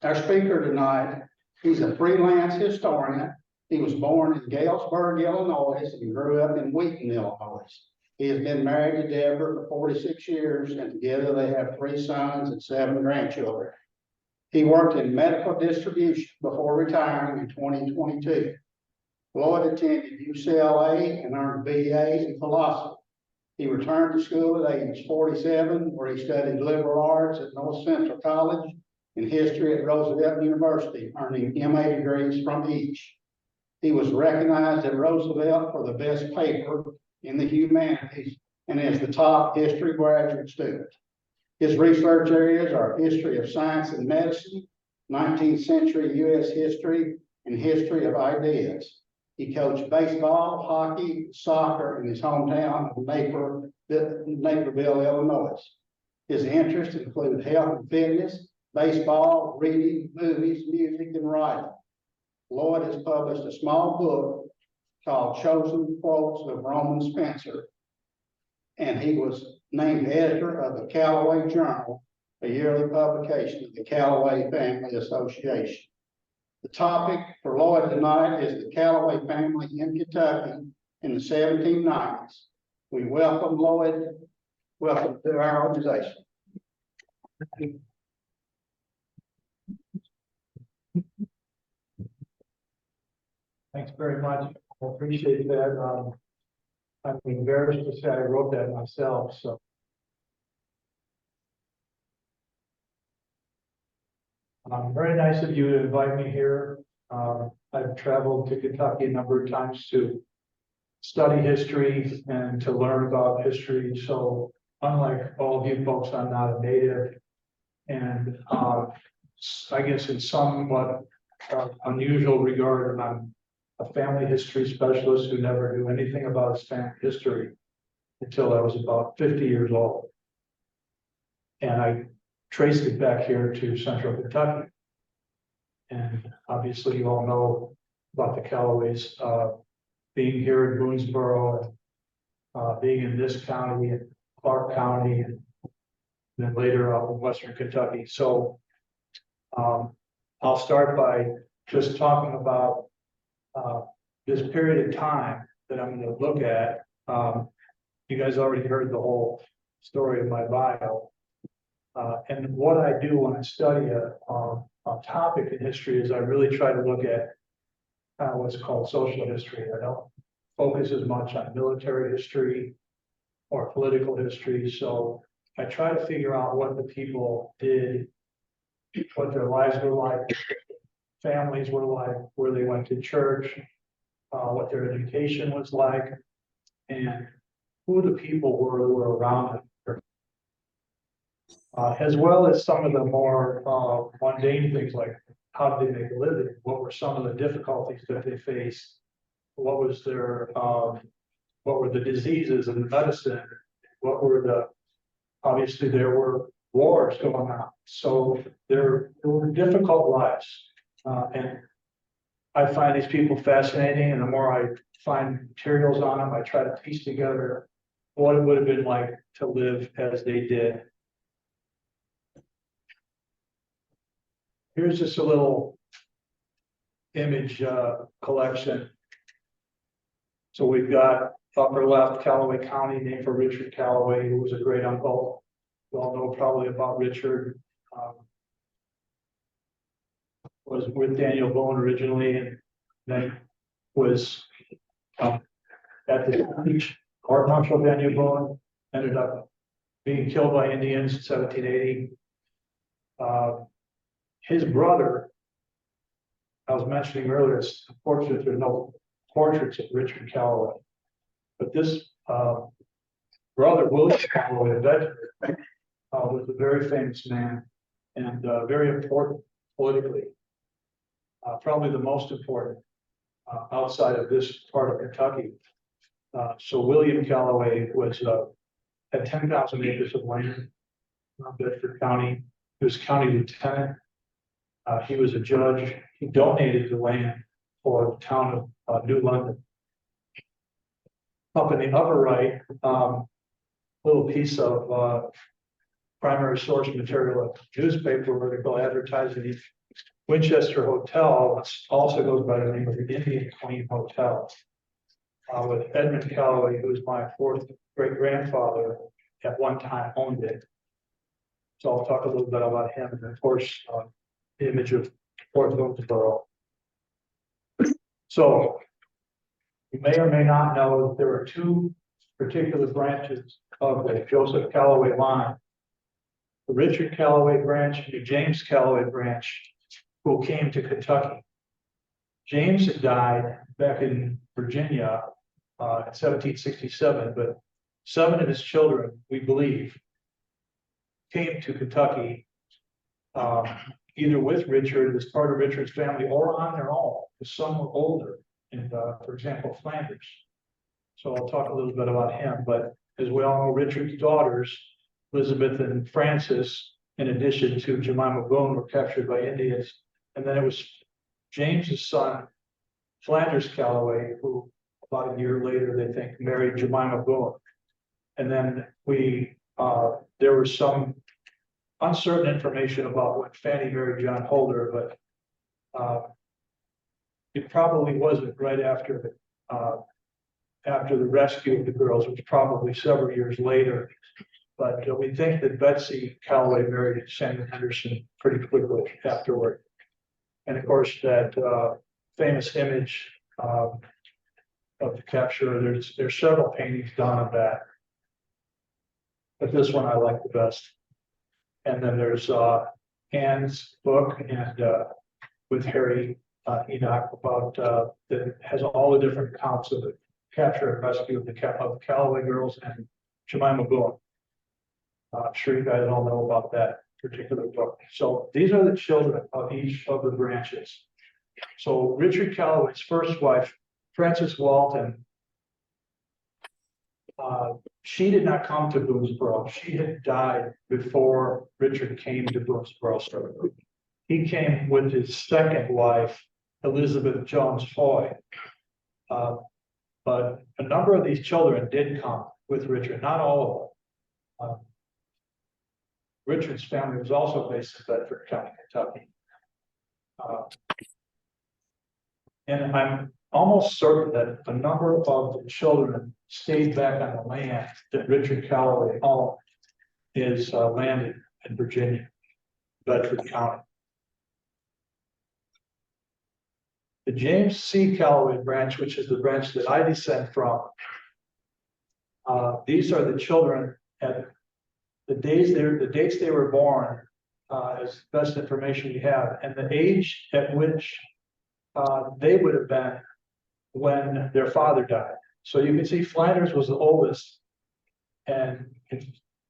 Our speaker tonight, he's a freelance historian. He was born in Galesburg, Illinois, and grew up in Wheaton, Illinois. He has been married to Deborah for 46 years, and together they have 3 sons and 7 grandchildren. He worked in medical distribution before retiring in 2022. Lloyd attended UCLA and earned a BA in philosophy. He returned to school at age 47, where he studied liberal arts at North Central College and history at Roosevelt University, earning MA degrees from each. He was recognized at Roosevelt for the best paper in the humanities and is the top history graduate student. His research areas are history of science and medicine, 19th century U.S. history, and history of ideas. He coached baseball, hockey, soccer in his hometown of Naperville, Illinois. His interests include health and fitness, baseball, reading, movies, music, and writing. Lloyd has published a small book called Chosen Quotes of Roman Spencer, and he was named editor of the Callaway Journal, a yearly publication of the Callaway Family Association. The topic for Lloyd tonight is the Callaway family in Kentucky in the 1790s. We welcome Lloyd. Welcome to our organization. Thanks very much. I appreciate that. I'm embarrassed to say I wrote that myself. So very nice of you to invite me here. I've traveled to Kentucky a number of times to study history and to learn about history. So unlike all of you folks, I'm not a native. And I guess in somewhat unusual regard, I'm a family history specialist who never knew anything about his family history until I was about 50 years old. And I traced it back here to central Kentucky. And obviously you all know about the Callaways being here in Boonesboro, and being in this county and Clark County, and then later up in Western Kentucky. So I'll start by just talking about this period of time that I'm going to look at. You guys already heard the whole story of my bio. And what I do when I study a topic in history is I really try to look at what's called social history. I don't focus as much on military history or political history. So I try to figure out what the people did, what their lives were like, families were like, where they went to church, what their education was like, and who the people were who were around them. As well as some of the more mundane things like how did they make a living, what were some of the difficulties that they faced, what was their what were the diseases and the medicine, what were the, obviously there were wars going on, so there were difficult lives. And I find these people fascinating, and the more I find materials on them, I try to piece together what it would have been like to live as they did. Here's just a little image collection. So we've got upper left Callaway County, named for Richard Callaway, who was a great uncle. You all know probably about Richard. Was with Daniel Boone originally, and then was at the beach. Court Marshal Daniel Boone ended up being killed by Indians in 1780. His brother, I was mentioning earlier, it's unfortunate there's no portraits of Richard Callaway, but this brother, William Callaway, a veteran, was a very famous man and very important politically. Probably the most important outside of this part of Kentucky. So William Callaway was had 10,000 acres of land in Bedford County. He was county lieutenant. He was a judge. He donated the land for the town of New London. Up in the upper right, little piece of primary source material of newspaper article advertising Winchester Hotel also goes by the name of the Indian Queen Hotel. With Edmund Callaway, who was my fourth great grandfather, at one time owned it. So I'll talk a little bit about him, and of course, the image of Fort Wilkesboro. So you may or may not know that there are two particular branches of the Joseph Callaway line. The Richard Callaway branch and the James Callaway branch, who came to Kentucky. James had died back in Virginia in 1767, but 7 of his children, we believe, came to Kentucky either with Richard, as part of Richard's family, or on their own, because some were older, and for example, Flanders. So I'll talk a little bit about him, but as we all know, Richard's daughters, Elizabeth and Frances, in addition to Jemima Boone, were captured by Indians. And then it was James's son, Flanders Callaway, who about a year later, they think, married Jemima Boone. And then there was some uncertain information about when Fanny married John Holder, but it probably wasn't right after the rescue of the girls, which was probably several years later. But we think that Betsy Callaway married Samuel Henderson pretty quickly afterward. And of course, that famous image of the capture, there's several paintings done of that. But this one I like the best. And then there's Anne's book and with Harry Enoch about that has all the different accounts of the capture and rescue of the Callaway girls and Jemima Boone. I'm sure you guys all know about that particular book. So these are the children of each of the branches. So Richard Callaway's first wife, Frances Walton, she did not come to Boonesboro. She had died before Richard came to Boonesboro. So he came with his second wife, Elizabeth Jones Foy. But a number of these children did come with Richard, not all of them. Richard's family was also based in Bedford County, Kentucky. And I'm almost certain that a number of the children stayed back on the land that Richard Callaway owned, is landed in Virginia, Bedford County. The James C. Callaway branch, which is the branch that I descend from, these are the children at the dates they were born, is the best information we have, and the age at which they would have been when their father died. So you can see Flanders was the oldest, and in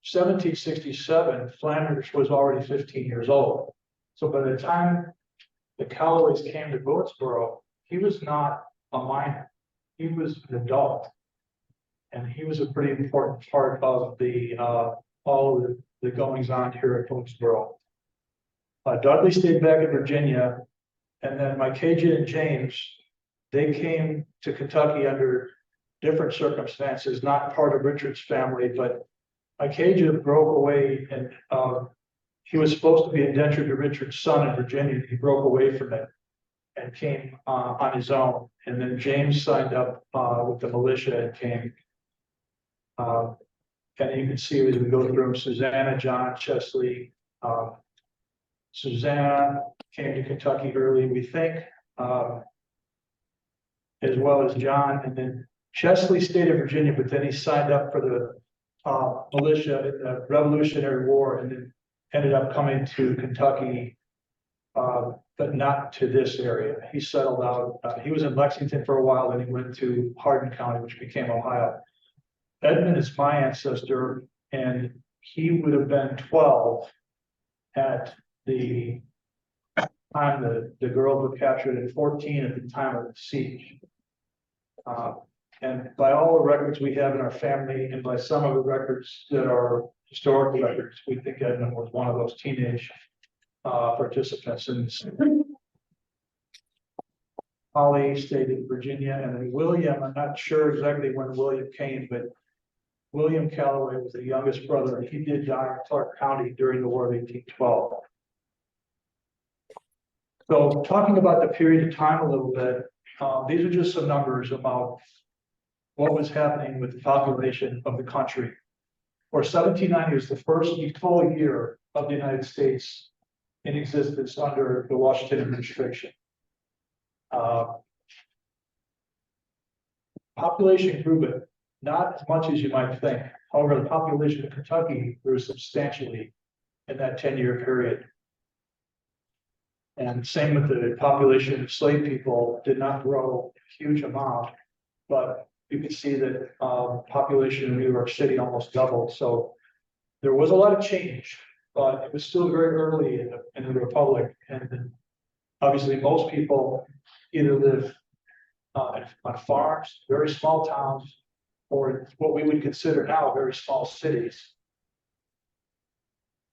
1767, Flanders was already 15 years old. So by the time the Callaways came to Boonesboro, he was not a minor, he was an adult. And he was a pretty important part of the all of the goings on here at Boonesboro. Dudley stayed back in Virginia, and then Micajah and James, they came to Kentucky under different circumstances, not part of Richard's family, but Micajah broke away, and he was supposed to be indentured to Richard's son in Virginia. He broke away from it and came on his own. And then James signed up with the militia and came. And you can see as we go through them, Susanna, John, Chesley. Susanna came to Kentucky early, we think, as well as John. And then Chesley stayed in Virginia, but then he signed up for the militia in the Revolutionary War and then ended up coming to Kentucky, but not to this area. He settled out. He was in Lexington for a while, then he went to Hardin County, which became Ohio. Edmund is my ancestor, and he would have been 12 at the time the girls were captured, and 14 at the time of the siege. And by all the records we have in our family, and by some of the records that are historical records, we think Edmund was one of those teenage participants in this. Holly stayed in Virginia, and then William, I'm not sure exactly when William came, but William Callaway was the youngest brother, and he did die in Clark County during the War of 1812. So talking about the period of time a little bit, these are just some numbers about what was happening with the population of the country. Or 1790 was the first full year of the United States in existence under the Washington administration. Population grew, but not as much as you might think. However, the population of Kentucky grew substantially in that 10-year period. And same with the population of slave people, did not grow a huge amount, but you can see that population in New York City almost doubled. So there was a lot of change, but it was still very early in the Republic. And obviously most people either live on farms, very small towns, or what we would consider now very small cities.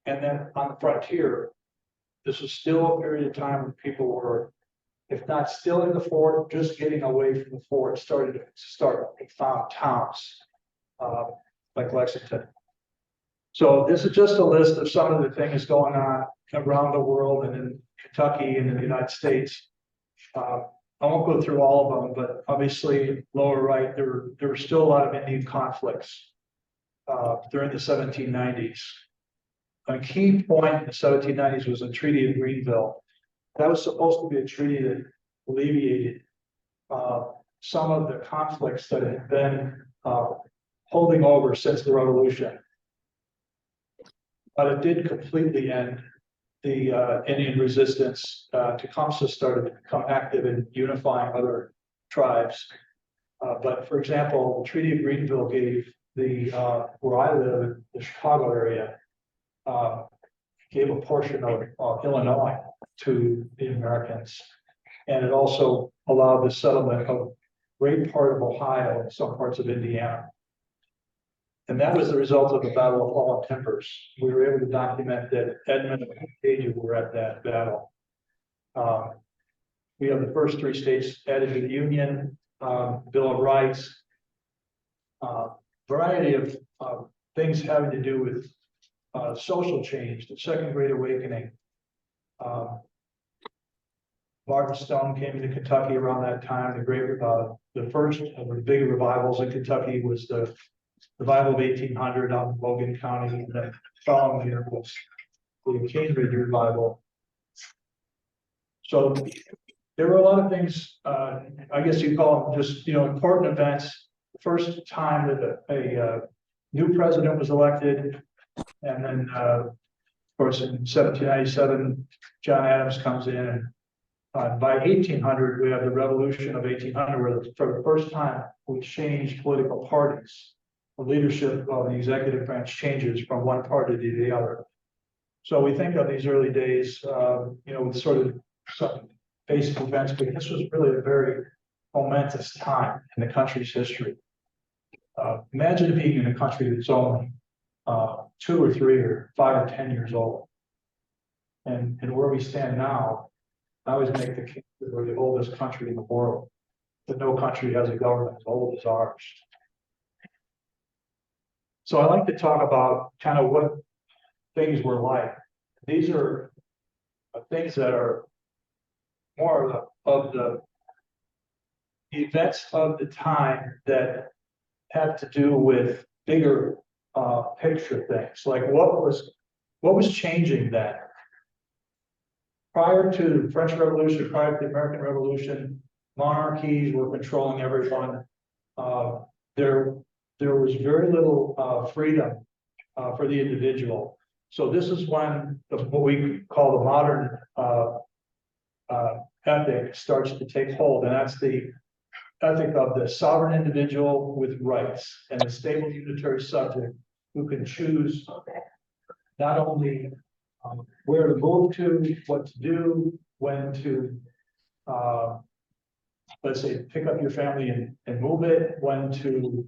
And then on the frontier, this was still a period of time when people were, if not still in the fort, just getting away from the fort, started to found towns like Lexington. So this is just a list of some of the things going on around the world and in Kentucky and in the United States. I won't go through all of them, but obviously lower right, there were still a lot of Indian conflicts during the 1790s. A key point in the 1790s was the Treaty of Greenville. That was supposed to be a treaty that alleviated some of the conflicts that had been holding over since the Revolution. But it did completely end the Indian resistance. Tecumseh started to become active in unifying other tribes. But for example, the Treaty of Greenville gave the, where I live, the Chicago area, gave a portion of Illinois to the Americans. And it also allowed the settlement of a great part of Ohio and some parts of Indiana. And that was the result of the Battle of Fallen Timbers. We were able to document that Edmund and Acadia were at that battle. We have the first 3 states added to the Union, Bill of Rights, variety of things having to do with social change, the Second Great Awakening. Martin Stone came into Kentucky around that time. The first of the big revivals in Kentucky was the revival of 1800 out in Logan County, and the following year was the Cambridge revival. So there were a lot of things, I guess you call them just, important events. The first time that a new president was elected, and then, of course, in 1797, John Adams comes in, and by 1800, we have the Revolution of 1800, where for the first time we changed political parties. The leadership of the executive branch changes from one party to the other. So we think of these early days, with sort of some basic events, but this was really a very momentous time in the country's history. Imagine being in a country that's only 2 or 3 or 5 or 10 years old. And where we stand now, I always make the case that we're the oldest country in the world, that no country has a government as old as ours. So I like to talk about kind of what things were like. These are things that are more of the events of the time that have to do with bigger picture things, like what was changing then. Prior to the French Revolution, prior to the American Revolution, monarchies were controlling everyone. There was very little freedom for the individual. So this is when what we call the modern ethic starts to take hold, and that's the ethic of the sovereign individual with rights and a stable unitary subject who can choose not only where to move to, what to do, when to, let's say, pick up your family and move it, when to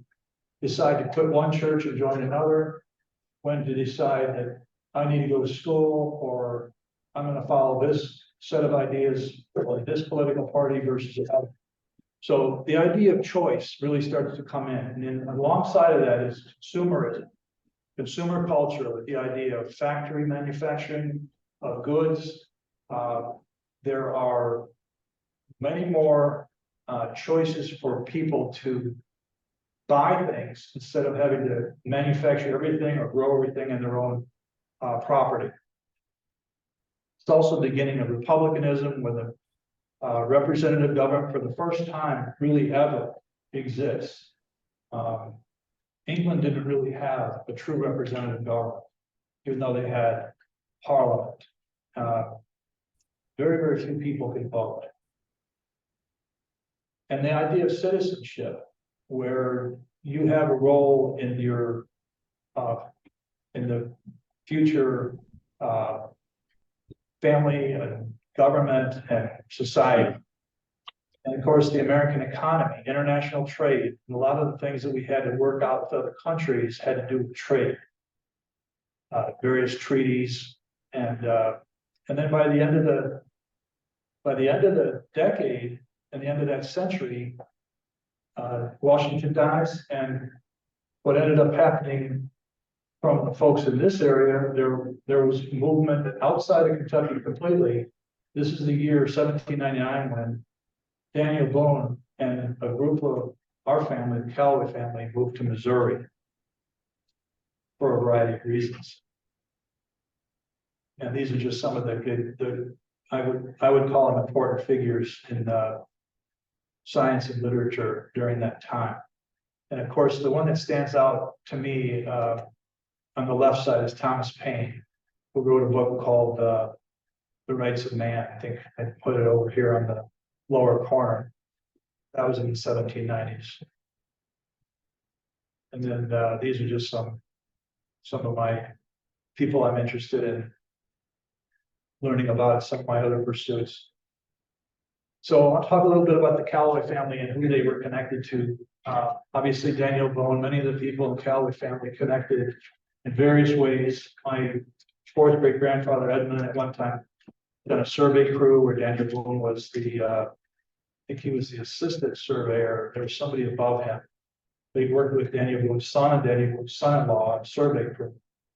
decide to quit one church and join another, when to decide that I need to go to school, or I'm going to follow this set of ideas or this political party versus another. So the idea of choice really starts to come in. And then alongside of that is consumerism, consumer culture, with the idea of factory manufacturing of goods, there are many more choices for people to buy things instead of having to manufacture everything or grow everything in their own property. It's also the beginning of republicanism, where the representative government for the first time really ever exists. England didn't really have a true representative government, even though they had parliament. Very, very few people could vote. And the idea of citizenship, where you have a role in your in the future family and government and society. And of course, the American economy, international trade, and a lot of the things that we had to work out with other countries had to do with trade, various treaties, and then by the end of the decade and the end of that century, Washington dies, and what ended up happening from the folks in this area, there was movement outside of Kentucky completely. This is the year 1799 when Daniel Boone and a group of our family, the Callaway family, moved to Missouri for a variety of reasons. And these are just some of I would call them important figures in science and literature during that time. And of course, the one that stands out to me on the left side is Thomas Paine, who wrote a book called The Rights of Man. I think I put it over here on the lower corner. That was in the 1790s. And then these are just some of my people I'm interested in learning about, some of my other pursuits. So I'll talk a little bit about the Callaway family and who they were connected to. Obviously, Daniel Boone, many of the people in the Callaway family connected in various ways. My fourth great grandfather, Edmund, at one time done a survey crew where Daniel Boone was I think he was the assistant surveyor. There was somebody above him. They worked with Daniel Boone's son and Daniel Boone's son-in-law on survey crew.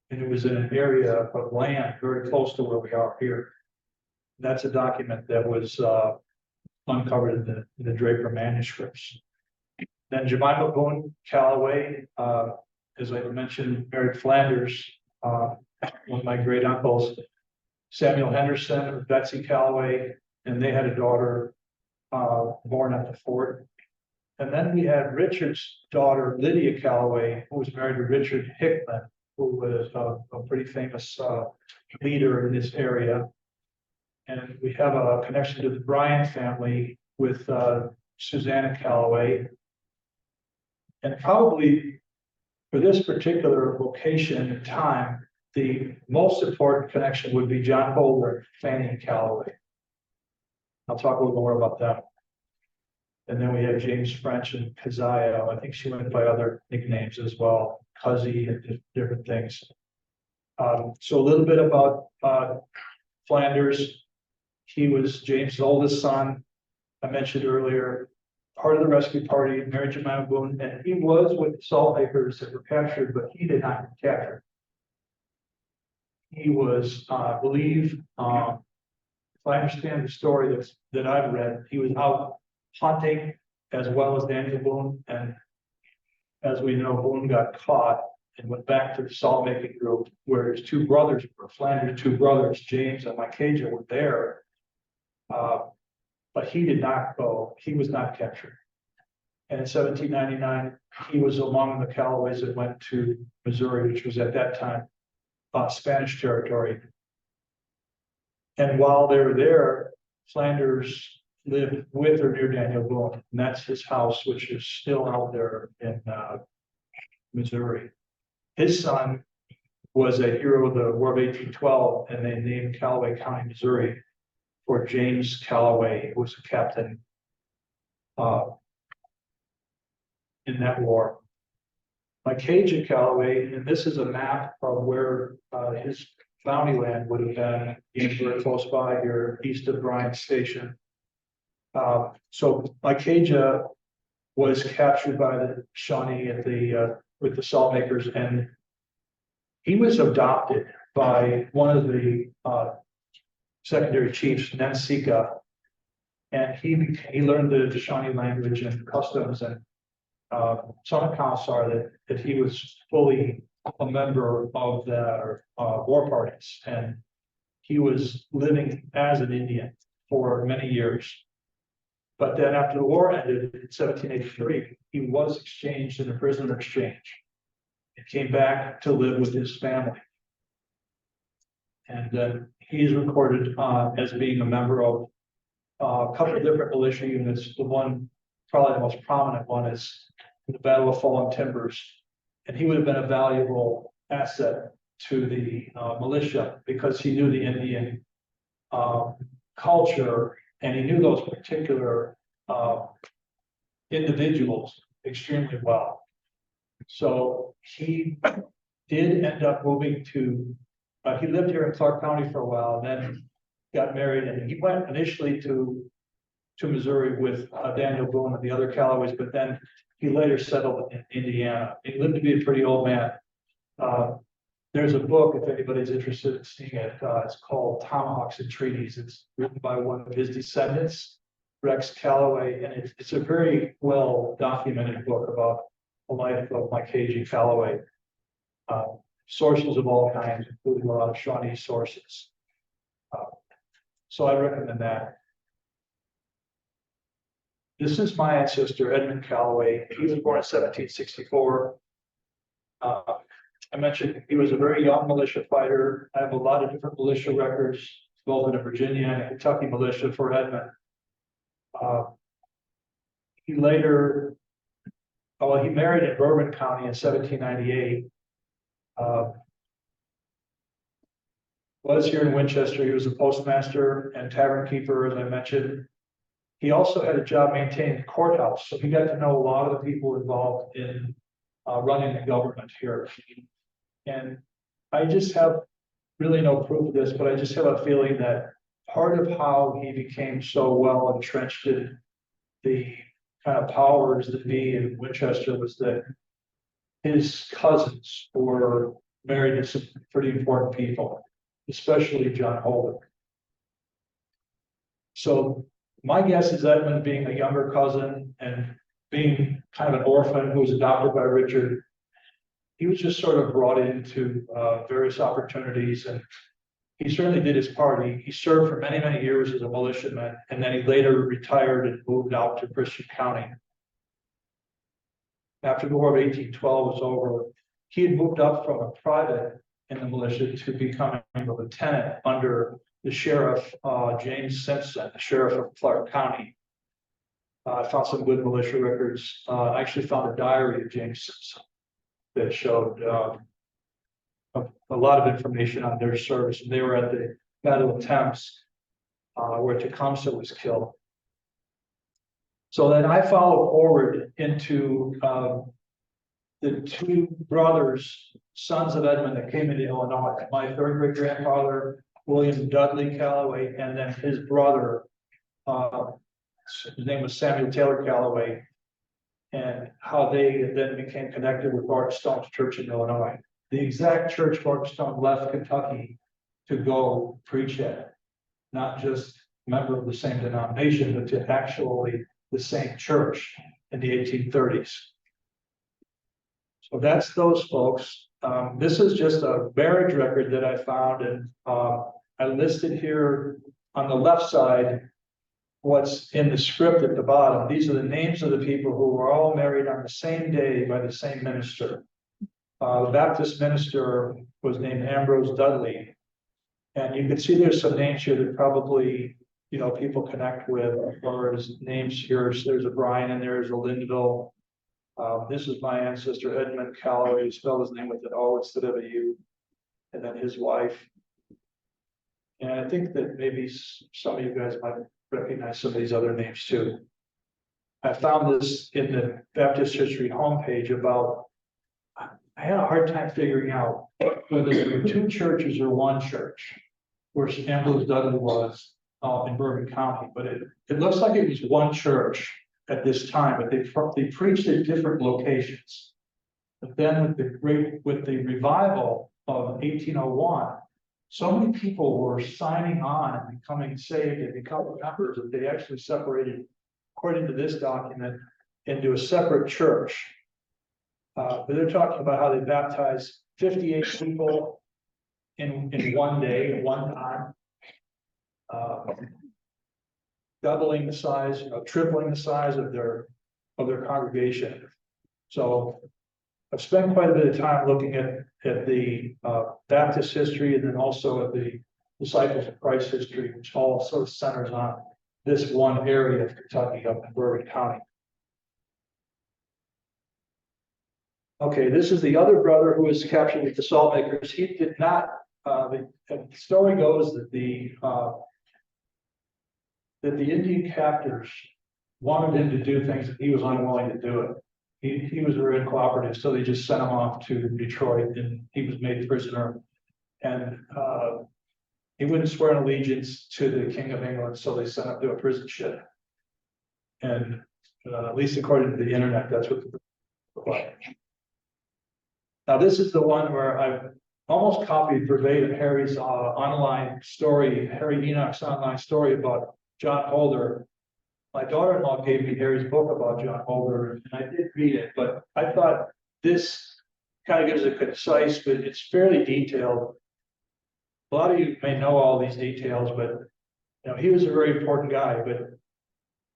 And it was in an area of land very close to where we are here. That's a document that was uncovered in the Draper manuscripts. Then Jemima Boone Callaway, as I mentioned, married Flanders, one of my great uncles, Samuel Henderson and Betsy Callaway, and they had a daughter born at the fort. And then we had Richard's daughter, Lydia Callaway, who was married to Richard Hickman, who was a pretty famous leader in this area. And we have a connection to the Bryan family with Susanna Callaway. And probably for this particular location and time, the most important connection would be John Holder and Fanny Callaway. I'll talk a little more about that. And then we have James French and Keziah. I think she went by other nicknames as well, Cuzzy and different things. So a little bit about Flanders. He was James' oldest son. I mentioned earlier, part of the rescue party, married Jemima Boone, and he was with the salt makers that were captured, but he did not get captured. He was, I believe, if I understand the story that I've read, he was out hunting as well as Daniel Boone, and as we know, Boone got caught and went back to the salt making group where his two brothers were. Flanders' two brothers, James and MCHS, were there, but he did not go. He was not captured. And in 1799, he was among the Callaways that went to Missouri, which was at that time Spanish territory. And while they were there, Flanders lived with or near Daniel Boone, and that's his house, which is still out there in Missouri. His son was a hero of the War of 1812, and they named Callaway County, Missouri, for James Callaway, who was a captain in that war. MCHS Callaway, and this is a map of where his bounty land would have been, very close by here, east of Bryan Station. So MCHS was captured by the Shawnee at with the salt makers, and he was adopted by one of the secondary chiefs, Nensika. And he learned the Shawnee language and customs, and some accounts are that he was fully a member of the war parties, and he was living as an Indian for many years. But then after the war ended in 1783, he was exchanged in a prisoner exchange. He came back to live with his family. And then he's recorded as being a member of a couple of different militia units. The one, probably the most prominent one, is the Battle of Fallen Timbers. And he would have been a valuable asset to the militia because he knew the Indian culture, and he knew those particular individuals extremely well. So he did end up moving to, he lived here in Clark County for a while, and then got married, and he went initially to Missouri with Daniel Boone and the other Callaways, but then he later settled in Indiana. He lived to be a pretty old man. There's a book, if anybody's interested in seeing it, it's called Tomahawks and Treaties. It's written by one of his descendants, Rex Callaway, and it's a very well documented book about the life of Mike Cagey Callaway. Sources of all kinds, including a lot of Shawnee sources. So I recommend that. This is my ancestor, Edmund Callaway. He was born in 1764. I mentioned he was a very young militia fighter. I have a lot of different militia records, both in the Virginia and Kentucky militia for Edmund. He later, he married in Bourbon County in 1798. Was here in Winchester. He was a postmaster and tavern keeper, as I mentioned. He also had a job maintaining the courthouse, so he got to know a lot of the people involved in running the government here. And I just have really no proof of this, but I just have a feeling that part of how he became so well entrenched in the kind of powers that be in Winchester was that his cousins were married to some pretty important people, especially John Holden. So my guess is Edmund, being a younger cousin and being kind of an orphan who was adopted by Richard, he was just sort of brought into various opportunities, and he certainly did his part. He served for many, many years as a militiaman, and then he later retired and moved out to Christian County. After the War of 1812 was over, he had moved up from a private in the militia to becoming a lieutenant under the sheriff, James Simpson, the sheriff of Clark County. I found some good militia records. I actually found a diary of James Simpson that showed a lot of information on their service. And they were at the Battle of Thames, where Tecumseh was killed. So then I followed forward into the two brothers, sons of Edmund, that came into Illinois. My third great grandfather, William Dudley Callaway, and then his brother, his name was Samuel Taylor Callaway, and how they then became connected with Bart Stone's church in Illinois. The exact church Bart Stone left Kentucky to go preach at, not just member of the same denomination, but to actually the same church in the 1830s. So that's those folks. This is just a marriage record that I found, and I listed here on the left side what's in the script at the bottom. These are the names of the people who were all married on the same day by the same minister. The Baptist minister was named Ambrose Dudley. And you can see there's some names here that probably, people connect with, or as names here. So there's a Brian and there's a Linville. This is my ancestor, Edmund Callaway. He spelled his name with an O instead of a U. And then his wife. And I think that maybe some of you guys might recognize some of these other names too. I found this in the Baptist History homepage about, I had a hard time figuring out whether there were two churches or one church, where Ambrose Dudley was in Bourbon County, but it looks like it was one church at this time, but they preached at different locations. But then with the revival of 1801, so many people were signing on and becoming saved and becoming members that they actually separated, according to this document, into a separate church. But they're talking about how they baptized 58 people in one day, at one time. Doubling the size, tripling the size of their congregation. So I've spent quite a bit of time looking at the Baptist history, and then also at the Disciples of Christ history, which all sort of centers on this one area of Kentucky up in Bourbon County. Okay, this is the other brother who was captured with the salt makers. He did not, the story goes that the Indian captors wanted him to do things that he was unwilling to do it. He was very uncooperative, so they just sent him off to Detroit, and he was made prisoner. And he wouldn't swear an allegiance to the King of England, so they sent him to a prison ship. And at least according to the internet, that's what the looked like. Now, this is the one where I've almost copied verbatim Harry's online story, Harry Enoch's online story about John Holder. My daughter-in-law gave me Harry's book about John Holder, and I did read it, but I thought this kind of gives a concise, but it's fairly detailed. A lot of you may know all these details, but he was a very important guy. But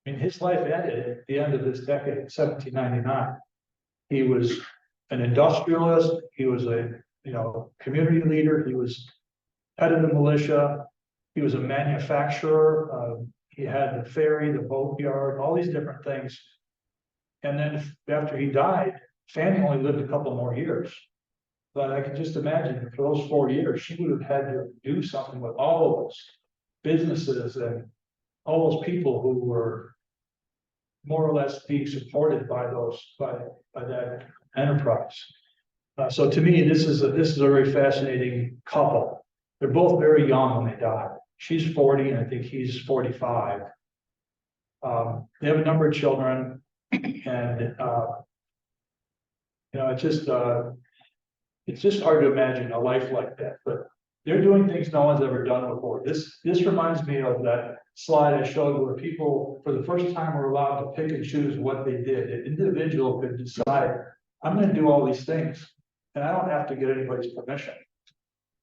I mean, his life ended at the end of this decade, 1799. He was an industrialist. He was a community leader. He was head of the militia. He was a manufacturer. He had the ferry, the boatyard, all these different things. And then after he died, Fanny only lived a couple more years. But I can just imagine that for those 4 years, she would have had to do something with all of those businesses and all those people who were more or less being supported by that enterprise. So to me, this is a very fascinating couple. They're both very young when they died. She's 40, and I think he's 45. They have a number of children, and it's just hard to imagine a life like that. But they're doing things no one's ever done before. This reminds me of that slide I showed where people, for the first time, were allowed to pick and choose what they did. An individual could decide, I'm going to do all these things, and I don't have to get anybody's permission.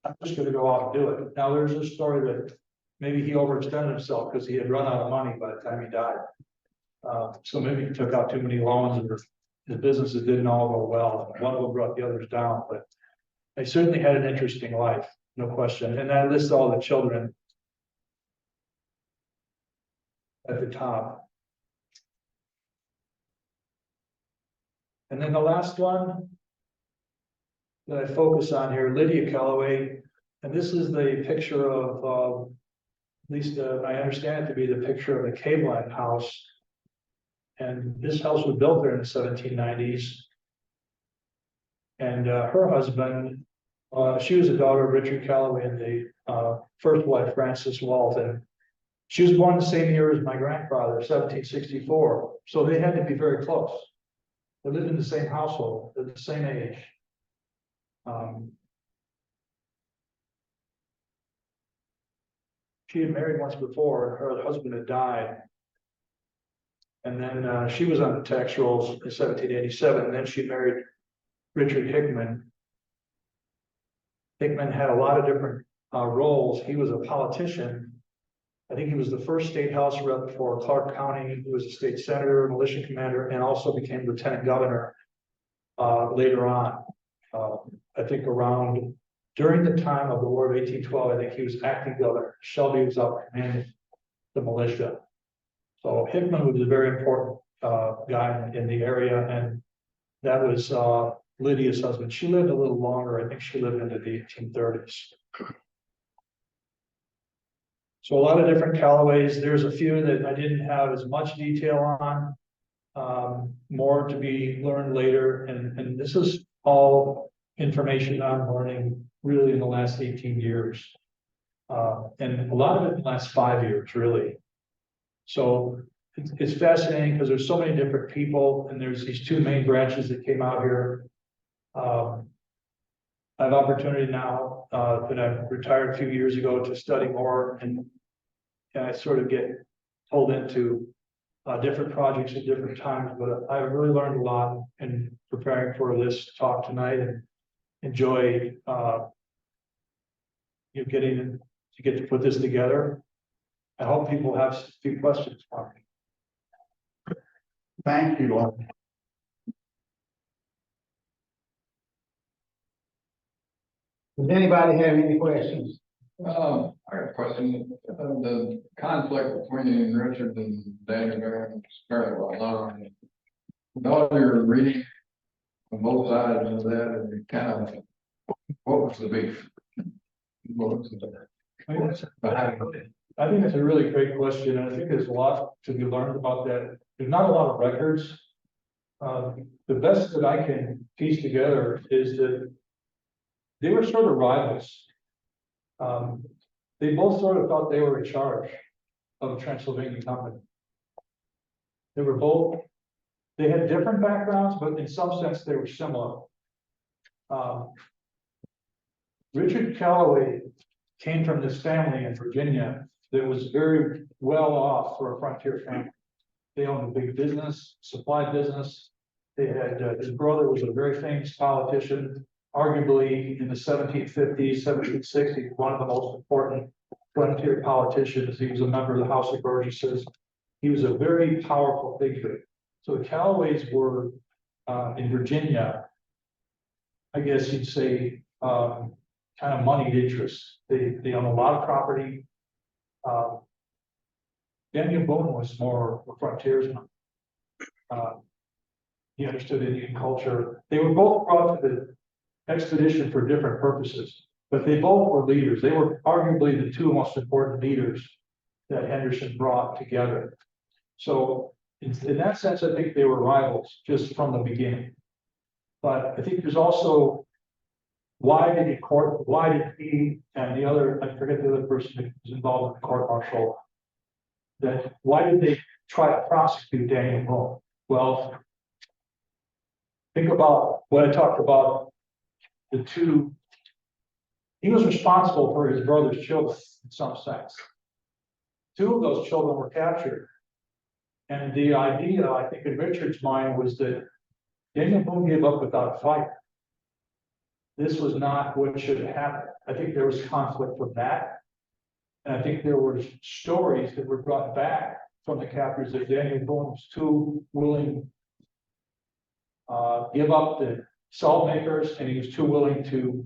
I'm just going to go out and do it. Now, there's a story that maybe he overextended himself because he had run out of money by the time he died. So maybe he took out too many loans, or his businesses didn't all go well. One of them brought the others down, but they certainly had an interesting life, no question. And I list all the children at the top. And then the last one that I focus on here, Lydia Callaway. And this is the picture of, at least I understand it to be the picture of the cave line house. And this house was built there in the 1790s. And her husband, she was a daughter of Richard Callaway and the first wife, Frances Walton. She was born the same year as my grandfather, 1764. So they had to be very close. They lived in the same household, at the same age. She had married once before, her husband had died. And then she was on the tax rolls in 1787, and then she married Richard Hickman. Hickman had a lot of different roles. He was a politician. I think he was the first state house rep for Clark County. He was a state senator, militia commander, and also became lieutenant governor later on. I think during the time of the War of 1812, I think he was acting governor. Shelby was out commanding the militia. So Hickman was a very important guy in the area, and that was Lydia's husband. She lived a little longer. I think she lived into the 1830s. So a lot of different Callaways. There's a few that I didn't have as much detail on, more to be learned later. And this is all information I'm learning really in the last 18 years. And a lot of it in the last 5 years, really. So it's fascinating because there's so many different people, and there's these two main branches that came out here. I have opportunity now, that I've retired a few years ago to study more and I sort of get pulled into different projects at different times, but I've really learned a lot in preparing for this talk tonight and enjoy getting to get to put this together. I hope people have a few questions for me. Thank you, Lloyd. Does anybody have any questions? I got a question. The conflict between Richard and Daniel Barron is very well known. With all your reading on both sides of that, and you kind of, what was the beef? What was the behind it? I think that's a really great question, and I think there's a lot to be learned about that. There's not a lot of records. The best that I can piece together is that they were sort of rivals. They both sort of thought they were in charge of the Transylvania Company. They had different backgrounds, but in some sense they were similar. Richard Callaway came from this family in Virginia that was very well off for a frontier family. They owned a big business, supply business. They had, his brother was a very famous politician, arguably in the 1750s, 1760s, one of the most important frontier politicians. He was a member of the House of Burgesses. He was a very powerful figure. So the Callaways were in Virginia, I guess you'd say, kind of moneyed interests. They own a lot of property. Daniel Boone was more a frontiersman. He understood Indian culture. They were both brought to the expedition for different purposes, but they both were leaders. They were arguably the two most important leaders that Henderson brought together. So in that sense, I think they were rivals just from the beginning. But I think there's also, why did he and the other, I forget the other person that was involved in the court martial, why did they try to prosecute Daniel Boone? Well, think about what I talked about, the two. He was responsible for his brother's children in some sense. Two of those children were captured. And the idea, I think, in Richard's mind was that Daniel Boone gave up without a fight. This was not what should have happened. I think there was conflict from that. And I think there were stories that were brought back from the captors that Daniel Boone was too willing give up the salt makers, and he was too willing to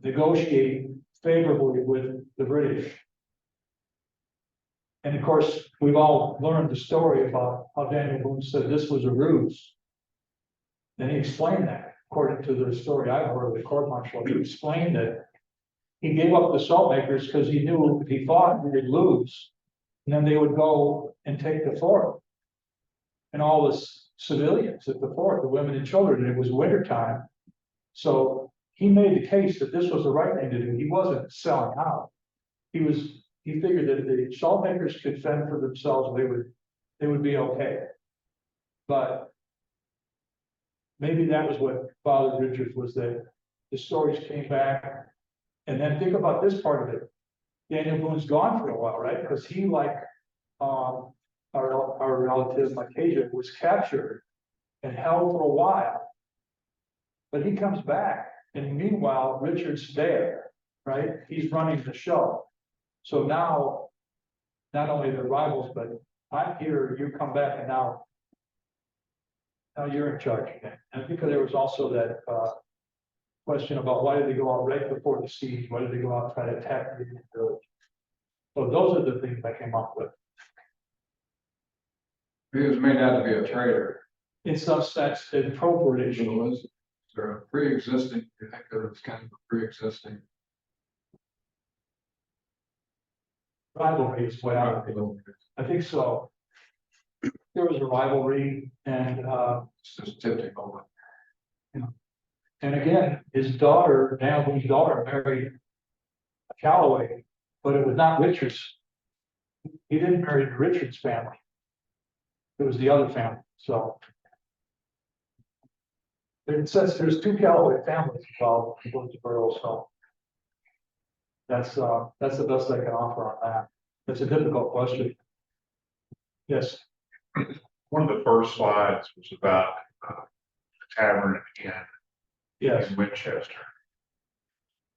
negotiate favorably with the British. And of course, we've all learned the story about how Daniel Boone said this was a ruse. Then he explained that, according to the story I've heard of the court martial. He explained that he gave up the salt makers because he knew if he fought, he would lose. And then they would go and take the fort. And all the civilians at the fort, the women and children, and it was wintertime. So he made the case that this was the right thing to do. He wasn't selling out. He figured that if the salt makers could fend for themselves, they would be okay. But maybe that was what bothered Richard, was that the stories came back. And then think about this part of it. Daniel Boone's gone for a while, right? Because he, like our relative, like Asia, was captured and held for a while. But he comes back, and meanwhile, Richard's there, right? He's running the show. So now, not only the rivals, but I'm here, you come back, and now you're in charge again. And I think there was also that question about why did they go out right before the siege? Why did they go out and try to attack the village? So those are the things I came up with. He was made out to be a traitor. In some sense, appropriation. Was there a pre-existing, you think that it's kind of a pre-existing Rivalry is what I think so. There was a rivalry, and it's just typical. and again, his daughter, Daniel Boone's daughter, married a Callaway, but it was not Richard's. He didn't marry Richard's family. It was the other family. So It says there's two Callaway families involved in Wilkesboro, so. That's the best I can offer on that. It's a difficult question. Yes, One of the first slides was about the tavern yes. in Winchester.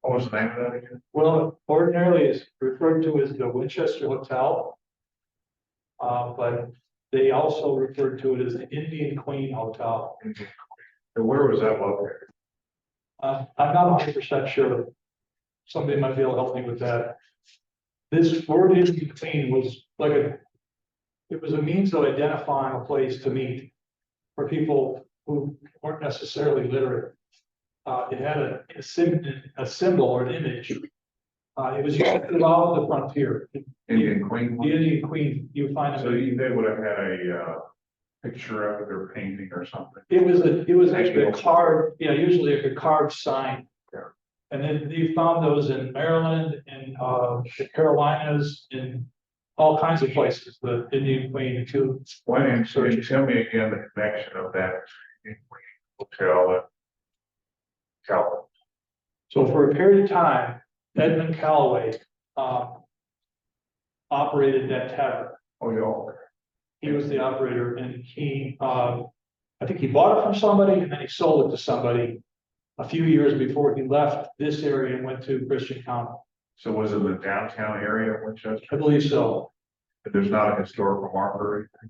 What was the name of that again? Well, ordinarily it's referred to as the Winchester Hotel. But they also refer to it as the Indian Queen Hotel. And where was that located? I'm not 100% sure. Somebody might be able to help me with that. This word Indian Queen was like it was a means of identifying a place to meet for people who weren't necessarily literate. It had a symbol or an image. It was used throughout the frontier. Indian Queen. The Indian Queen, you find So it. they would have had a picture of it or painting or something. It was actually a carved, yeah, usually like a carved sign. Yeah. And then you found those in Maryland and the Carolinas, in all kinds of places, the Indian Queen too. Why didn't you tell me again the connection of that Indian Queen Hotel and Callaway? So for a period of time, Edmund Callaway operated that tavern. Oh, yeah. He was the operator, and he, I think he bought it from somebody and then he sold it to somebody a few years before he left this area and went to Christian County. So was it the downtown area of Winchester? I believe so. But there's not a historical marker or anything?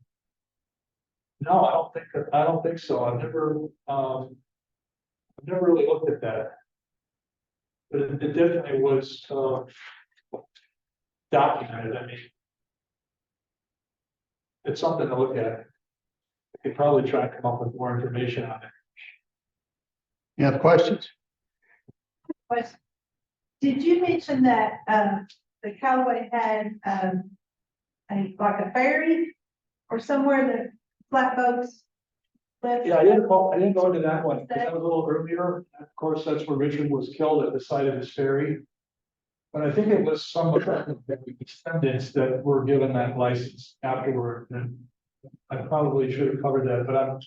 No, I don't think so. I've never really looked at that. But it definitely was documented. I mean, it's something to look at. I could probably try and come up with more information on it. Any other questions? Question. Did you mention that, the Callaway had, like a ferry or somewhere that flatboats lived? Yeah, I didn't go into that one, because that was a little earlier. Of course, that's where Richard was killed, at the site of his ferry. But I think it was some of the descendants that were given that license afterward, and I probably should have covered that, but I'm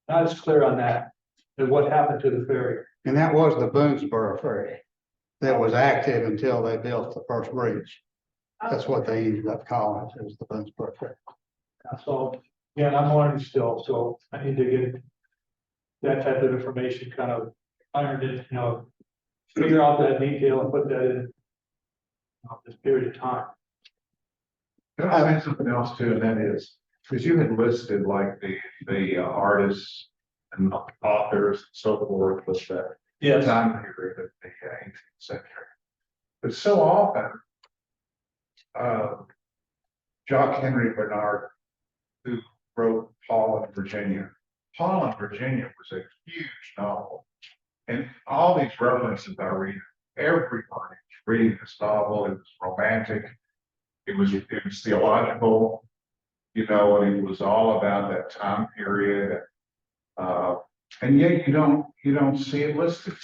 not as clear on that, and what happened to the ferry. And that was the Boonesboro Ferry that was active until they built the first bridge. That's what they ended up calling it, was the Boonesboro Ferry. So, yeah, I'm learning still, so I need to get that type of information kind of ironed in, figure out that detail and put that in this period of time. Can I say something else too, and that is, because you had listed like the artists and authors and so forth with that Yes. time period of the 18th century. But so often, Jock Henry Bernard, who wrote Paul and Virginia. Paul and Virginia was a huge novel. And all these references I read, everybody reading this novel, it was romantic, it was theological, and it was all about that time period. And yet you don't see it listed.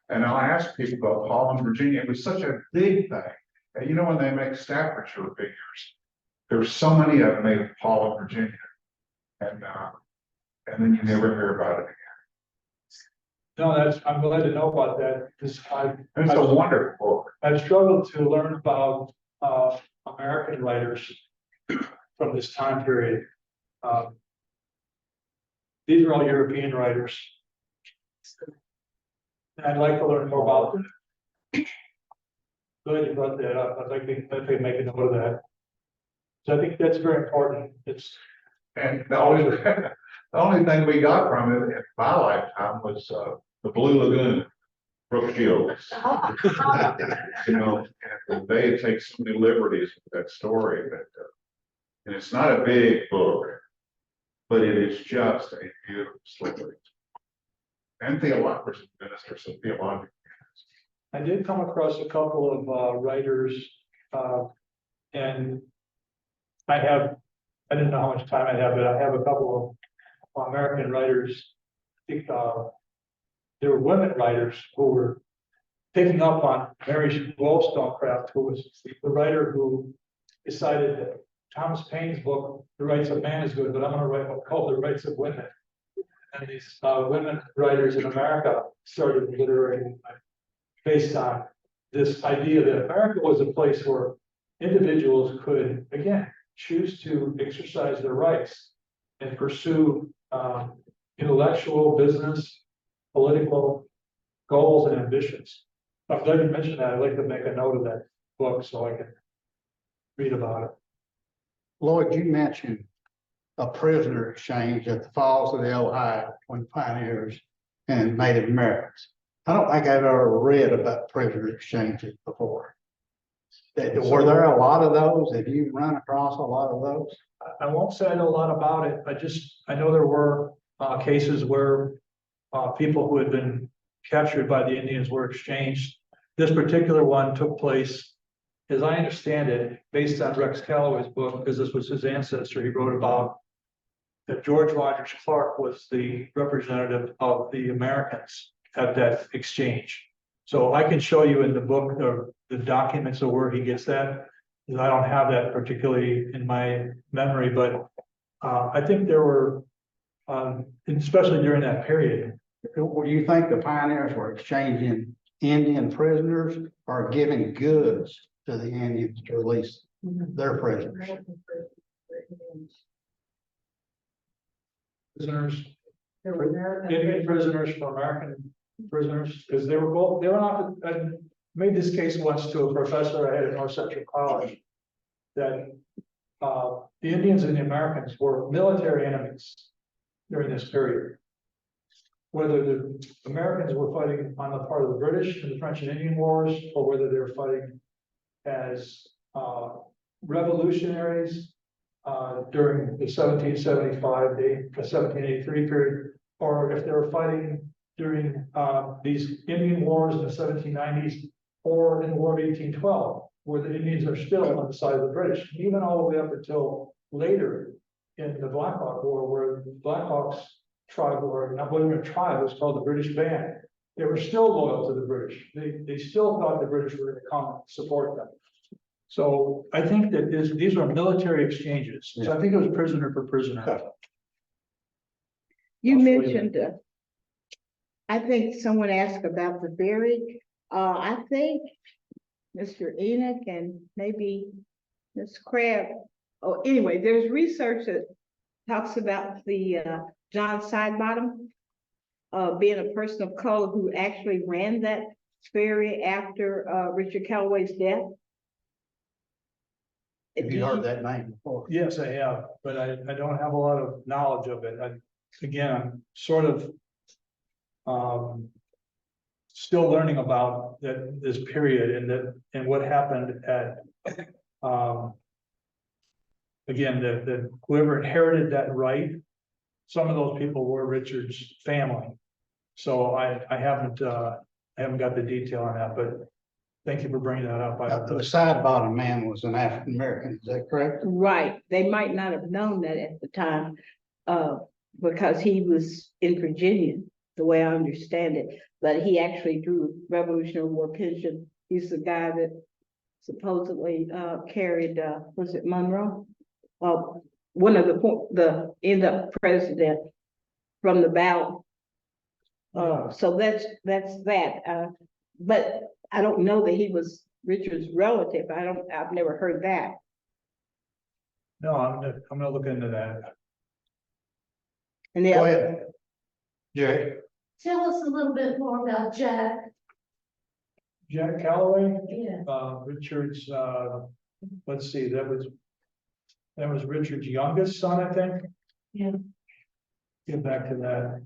And I'll ask people about Paul and Virginia. It was such a big thing. And when they make Staffordshire figures, there's so many of them made of Paul and Virginia. And then you never hear about it again. No, I'm glad to know about that, because It's a wonderful book. I've struggled to learn about American writers from this time period. These are all European writers. And I'd like to learn more about them. Glad you brought that up. I'd like to make a note of that. So I think that's very important. And the only thing we got from it in my lifetime was the Blue Lagoon, Brooke Shields. And they take so many liberties with that story, and it's not a big book, but it is just a beautiful story. And theologians, ministers of theology. I did come across a couple of writers, and I didn't know how much time I have, but I have a couple of American writers. I think there were women writers who were picking up on Mary Wollstonecraft, who was the writer who decided that Thomas Paine's book, The Rights of Man, is good, but I'm going to write one called The Rights of Women. and these women writers in America started literary based on this idea that America was a place where individuals could, again, choose to exercise their rights and pursue intellectual, business, political goals and ambitions. I'm glad you mentioned that. I'd like to make a note of that book so I can read about it. Lloyd, you mentioned a prisoner exchange at the Falls of the Ohio between pioneers and Native Americans. I don't think I've ever read about prisoner exchanges before. Were there a lot of those? Have you run across a lot of those? I won't say I know a lot about it. I know there were cases where people who had been captured by the Indians were exchanged. This particular one took place, as I understand it, based on Rex Callaway's book, because this was his ancestor. He wrote about that George Rogers Clark was the representative of the Americans at that exchange. So I can show you in the book the documents of where he gets that, because I don't have that particularly in my memory, but I think there were, especially during that period. Do you think the pioneers were exchanging Indian prisoners or giving goods to the Indians to release their prisoners? Prisoners, Indian prisoners for American prisoners, because they were both, they were not, I made this case once to a professor I had at North Central College, that the Indians and the Americans were military enemies during this period. Whether the Americans were fighting on the part of the British in the French and Indian Wars, or whether they were fighting as revolutionaries during the 1775 to 1783 period, or if they were fighting during these Indian wars in the 1790s, or in the War of 1812, where the Indians are still on the side of the British, even all the way up until later in the Black Hawk War, where the Black Hawks tribe, or not even a tribe, it was called the British Band. They were still loyal to the British. They still thought the British were going to come and support them. So I think that these were military exchanges. So I think it was prisoner for prisoner. You mentioned, I think someone asked about the ferry. I think Mr. Enoch and maybe Ms. Crabb. Oh, anyway, there's research that talks about the John Sidebottom being a person of color who actually ran that ferry after Richard Callaway's death. Have you heard that name before? Yes, I have, but I don't have a lot of knowledge of it. Again, I'm sort of still learning about this period and what happened at again, the whoever inherited that right, some of those people were Richard's family. So I haven't got the detail on that, but thank you for bringing that up. The Sidebottom man was an African American, is that correct? Right. They might not have known that at the time because he was in Virginia, the way I understand it. But he actually drew Revolutionary War pension. He's the guy that supposedly carried, was it Monroe? One of the end up president from the battle. So that's that. But I don't know that he was Richard's relative. I've never heard that. No, I'm gonna look into that. And Go ahead. Jay. Tell us a little bit more about Jack. Jack Callaway, Yeah. Richard's let's see, that was Richard's youngest son, I think. Yeah. Get back to that.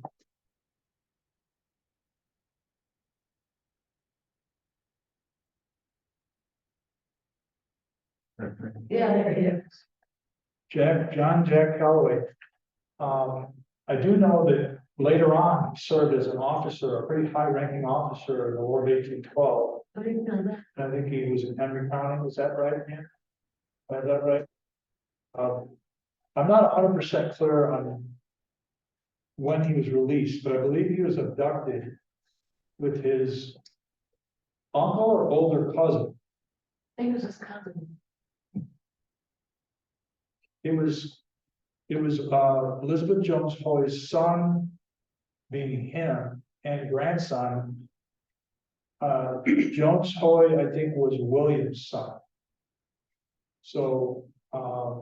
Yeah, there he is. Jack Callaway. I do know that later on he served as an officer, a pretty high-ranking officer in the War of 1812. I didn't know that. I think he was in Henry County. Was that right, man? Is that right? I'm not 100% clear on when he was released, but I believe he was abducted with his uncle or older cousin. I think it was his cousin. It was Elizabeth Jones Hoy's son, being him and grandson. Jones Hoy, I think, was William's son. So, I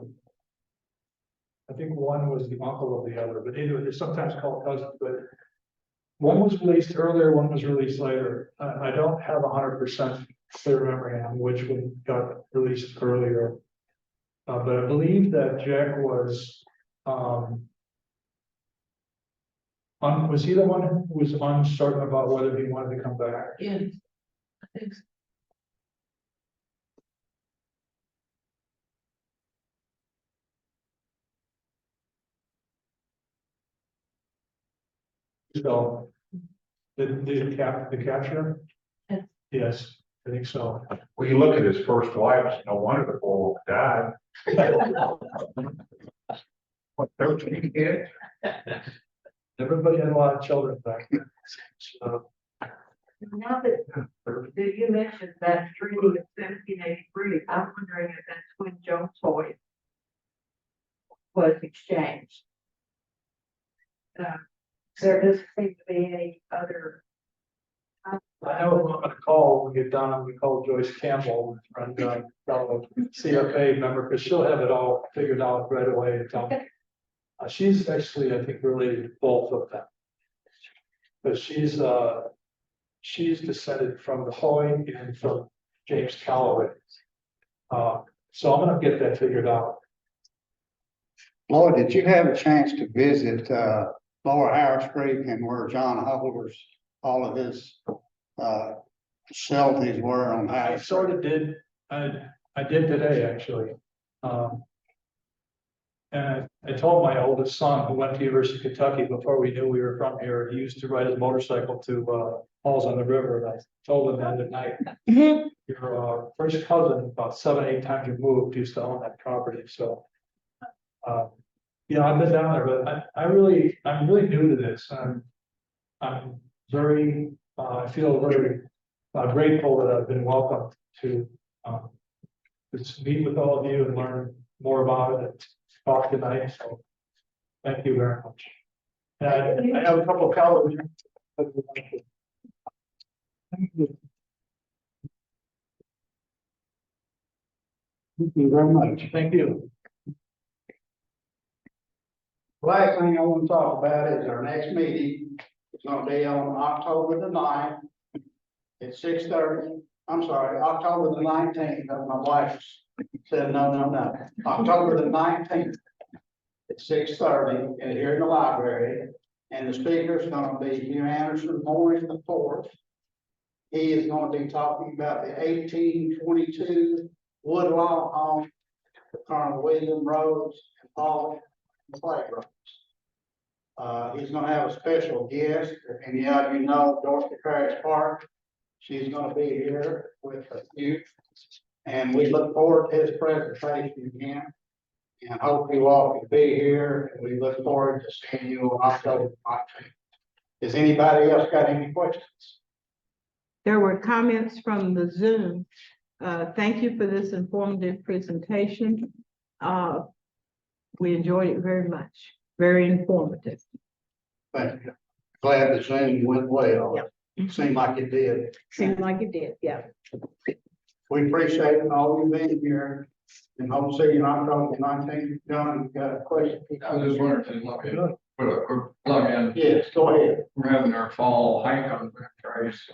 think one was the uncle of the other, but either, they're sometimes called cousins, but one was released earlier, one was released later. I don't have 100% clear memory on which one got released earlier. But I believe that Jack was, was he the one who was uncertain about whether he wanted to come back? Yeah. I think so. So, the capture? Yes. Yes, I think so. Well, you look at his first wife, it's no wonder the boy died. What, 13 kids? Everybody had a lot of children back then. So, Now that you mentioned that treaty of 1783, I'm wondering if that's when Jones Hoy was exchanged. There doesn't seem to be any other. I know we're gonna call, when we get done, we call Joyce Campbell, friend, fellow CFA member, because she'll have it all figured out right away and tell me. She's actually, I think, related to both of them. But she's descended from the Hoy and from James Callaway. So I'm gonna get that figured out. Lloyd, did you have a chance to visit, Lower Harris Creek and where John Holder's, all of his, facilities were on I Harris? sort of did, I did today, actually. And I told my oldest son, who went to University of Kentucky before we knew we were from here, he used to ride his motorcycle to Falls on the River, and I told him that at night. Your first cousin, about 7, 8 times removed, used to own that property, so. I've been down there, but I'm really new to this. I'm very, I feel very grateful that I've been welcomed to just meet with all of you and learn more about it and talk tonight. So thank you very much. And I have a couple of colleagues. Thank you. Thank you very much. Thank you. Last thing I want to talk about is our next meeting. It's gonna be on October the 9th. At 6:30. I'm sorry, October the 19th. My wife said, no. October the 19th. At 6:30 and here in the library. And the speaker is gonna be Hugh Anderson, Morris the fourth. He is gonna be talking about the 1822 Woodlawn home, the Colonel William Rhodes and Paul Playgrounds. He's gonna have a special guest, if any of you know Dorothy Crash Park. She's gonna be here with a youth, and we look forward to his presentation again. And hope you all can be here, and we look forward to seeing you on October 19th. Has anybody else got any questions? There were comments from the Zoom. Thank you for this informative presentation. We enjoyed it very much, very informative. Thank you. Glad the Zoom went well. Yep. Seemed like it did. Seemed like it did, yeah. We appreciate all you being here, and hope to see you on October 19th. John, you got a question? I was just wondering, let me put a quick plug in. Yes, go ahead. We're having our fall hike on the trace.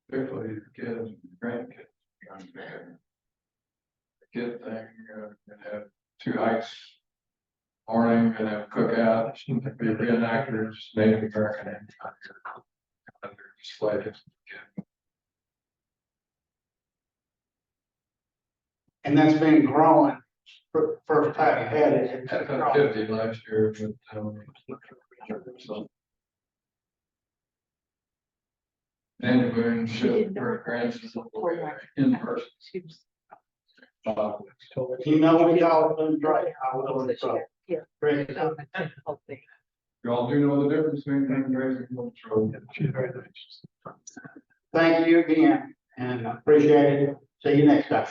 Particularly the kids, grandkids. The kid thing, gonna have 2 hikes. Morning, gonna have cookouts, be reenactors, Native American and under display. And that's been growing. First time you had it. Had about 50 last year, but so. And we're in her grandson in person. You know, we all been great. I will. Yeah. Great. You all do know the difference between fundraising and control. Thank you again, and I appreciate it. See you next time.